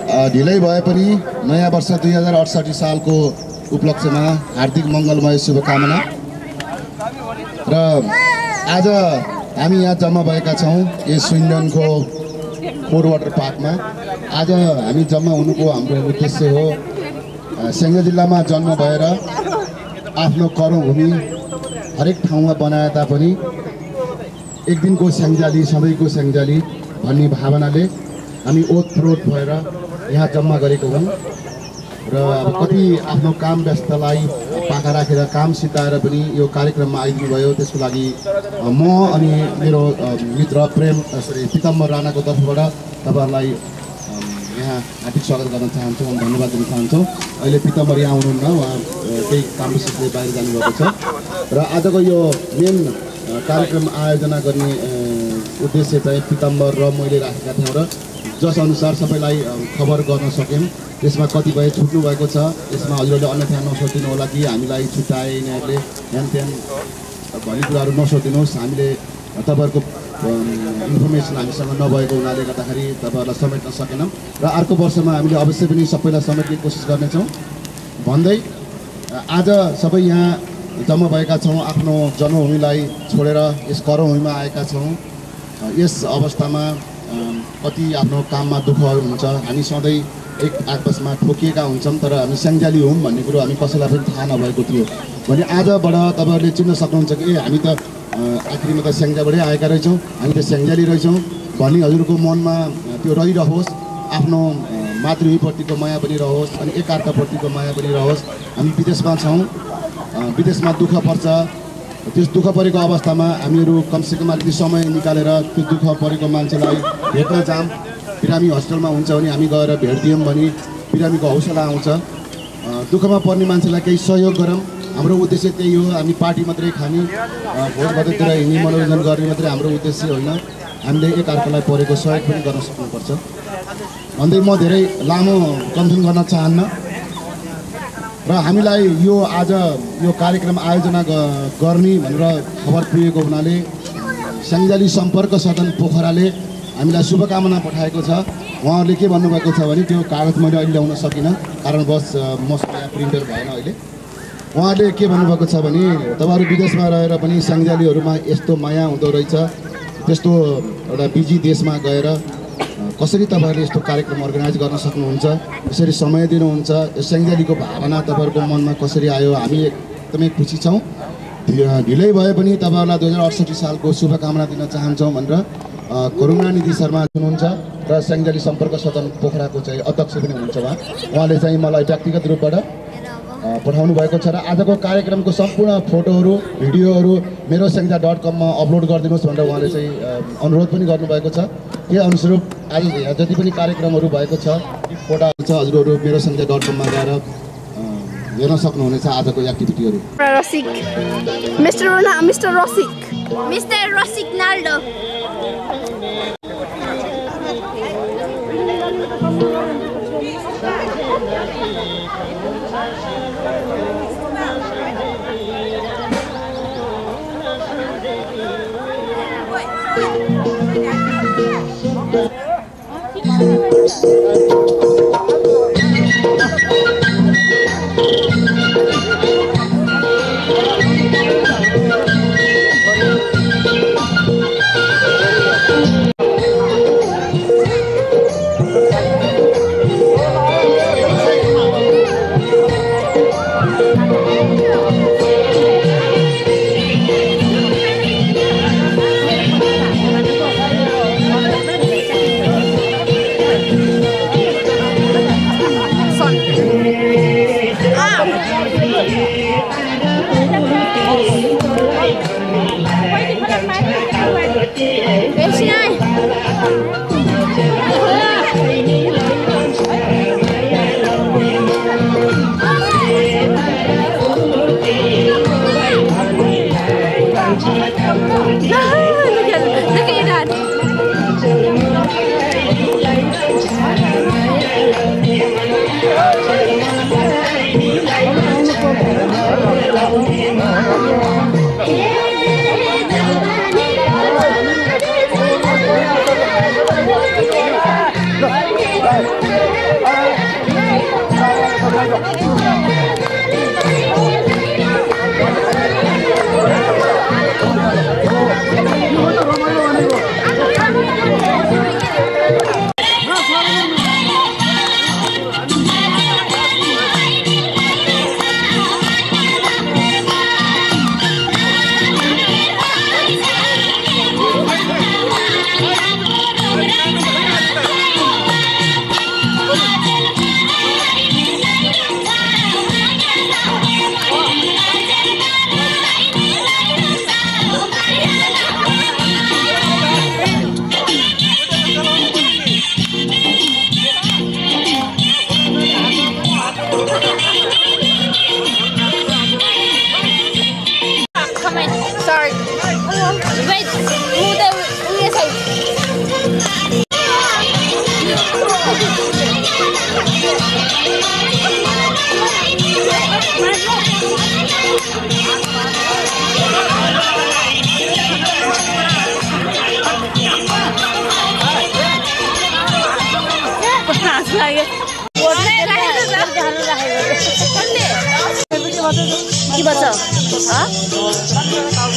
ढिलै भए पनि नयाँ वर्ष 2068 सालको उपलक्ष्यमा हार्दिक मङ्गलमय शुभकामना। र आज हामी यहाँ जम्मा भएका छौँ यस स्विन्डनको फोर वाटर पार्कमा। आज हामी जम्मा हुनुको हाम्रो उद्देश्य हो स्याङ्जा जिल्लामा जन्म भएर आफ्नो कर्मभूमि हरेक ठाउँमा बनाए तापनि एक दिनको स्याङ्जाली सबैको स्याङ्जाली भन्ने भावनाले हामी ओतप्रोत भएर यहाँ जम्मा गरेको हौँ। र अब कति आफ्नो काम व्यस्तलाई पाखा राखेर काम सिताएर पनि यो कार्यक्रममा आइदिनु भयो, त्यसको लागि म अनि मेरो मित्र पिताम्बर राणाको तर्फबाट तपाईँहरूलाई यहाँ हार्दिक स्वागत गर्न चाहन्छौँ, धन्यवाद दिन चाहन्छौँ। अहिले पिताम्बर यहाँ आउनुहुन्न, उहाँ केही काम विशेषले बाहिर जानुभएको छ। र आजको यो मेन कार्यक्रम आयोजना गर्ने उद्देश्य चाहिँ पिताम्बर र मैले राखेका थियौँ र जसअनुसार सबैलाई खबर गर्न सक्यौँ। त्यसमा कतिपय छुट्नु भएको छ, यसमा हजुरहरूले अन्यथा नसोचिनु होला कि हामीलाई छुट्याए यिनीहरूले ध्यान भन्ने कुराहरू नसोचिनुहोस्। हामीले तपाईँहरूको इन्फर्मेसन हामीसँग नभएको हुनाले गर्दाखेरि तपाईँहरूलाई समेट्न सकेनौँ र अर्को वर्षमा हामीले अवश्य पनि सबैलाई समेट्ने कोसिस गर्नेछौँ भन्दै आज सबै यहाँ जम्मा भएका छौँ। आफ्नो जन्मभूमिलाई छोडेर यस कर्मभूमिमा आएका छौँ। यस अवस्थामा कति आफ्नो काममा दुःखहरू हुन्छ, हामी सधैँ एक आपसमा ठोकिएका हुन्छौँ, तर हामी स्याङ्जाली हौँ भन्ने कुरो हामी कसैलाई पनि थाहा नभएको थियो भने आजबाट तपाईँहरूले चिन्न सक्नुहुन्छ कि हामी त आखिरमा त स्याङ्जाबाटै आएका रहेछौँ, हामी त स्याङ्जाली रहेछौँ भन्ने हजुरको मनमा त्यो रहिरहोस्। आफ्नो मातृभूमिप्रतिको माया पनि रहोस् अनि एकअर्काप्रतिको माया पनि रहोस्। हामी विदेशमा छौँ, विदेशमा दुःख पर्छ, त्यस दुःख परेको अवस्थामा हामीहरू कमसेकम अलिकति समय निकालेर त्यो दुःख परेको मान्छेलाई भेट्न जाऊँ। बिरामी हस्पिटलमा हुन्छ भने हामी गएर भेट्दियौँ भने बिरामीको हौसला आउँछ। दुःखमा पर्ने मान्छेलाई केही सहयोग गरौँ, हाम्रो उद्देश्य त्यही हो। हामी पार्टी मात्रै खाने, भोट बटुलेर हिँड्ने, मनोरञ्जन गर्ने मात्रै हाम्रो उद्देश्य होइन, हामीले एकअर्कालाई परेको सहयोग पनि गर्न सक्नुपर्छ भन्दै म धेरै लामो कन्फर्म गर्न चाहन्न। र हामीलाई यो आज यो कार्यक्रम आयोजना गर्ने भनेर खबर पुगेको हुनाले स्याङ्जाली सम्पर्क सदन पोखराले हामीलाई शुभकामना पठाएको छ। उहाँहरूले के भन्नुभएको छ भने त्यो कागज मैले अहिले ल्याउन सकिनँ, कारणवश मसँग यहाँ प्रिन्टर भएन अहिले। उहाँहरूले के भन्नुभएको छ भने तपाईँहरू विदेशमा रहेर पनि स्याङ्जालीहरूमा यस्तो माया हुँदो रहेछ, त्यस्तो एउटा बिजी देशमा गएर कसरी तपाईँहरूले यस्तो कार्यक्रम अर्गनाइज गर्न सक्नुहुन्छ, कसरी समय दिनुहुन्छ, स्याङ्जालीको भावना तपाईँहरूको मनमा कसरी आयो, हामी एकदमै खुसी छौँ। ढिलै भए पनि तपाईँहरूलाई 2068 सालको शुभकामना दिन चाहन्छौँ भनेर करुणानिधि शर्मा हुनुहुन्छ र स्याङ्जाली सम्पर्क सदन पोखराको चाहिँ अध्यक्ष पनि हुनुहुन्छ। उहाँले चाहिँ मलाई व्यक्तिगत रूपबाट पठाउनु भएको छ र आजको कार्यक्रमको सम्पूर्ण फोटोहरू भिडियोहरू मेरो स्याङ्जा.com मा अपलोड गरिदिनुहोस् भनेर उहाँले चाहिँ अनुरोध पनि गर्नुभएको छ। त्यही अनुरूप आज जति पनि कार्यक्रमहरू भएको छ फोटोहरू छ, हजुरहरू मेरो स्याङ्जा.com मा गएर हेर्न सक्नुहुनेछ आजको एक्टिभिटीहरू। मिस्टर रसिक नाल्डो কি বলছো Apa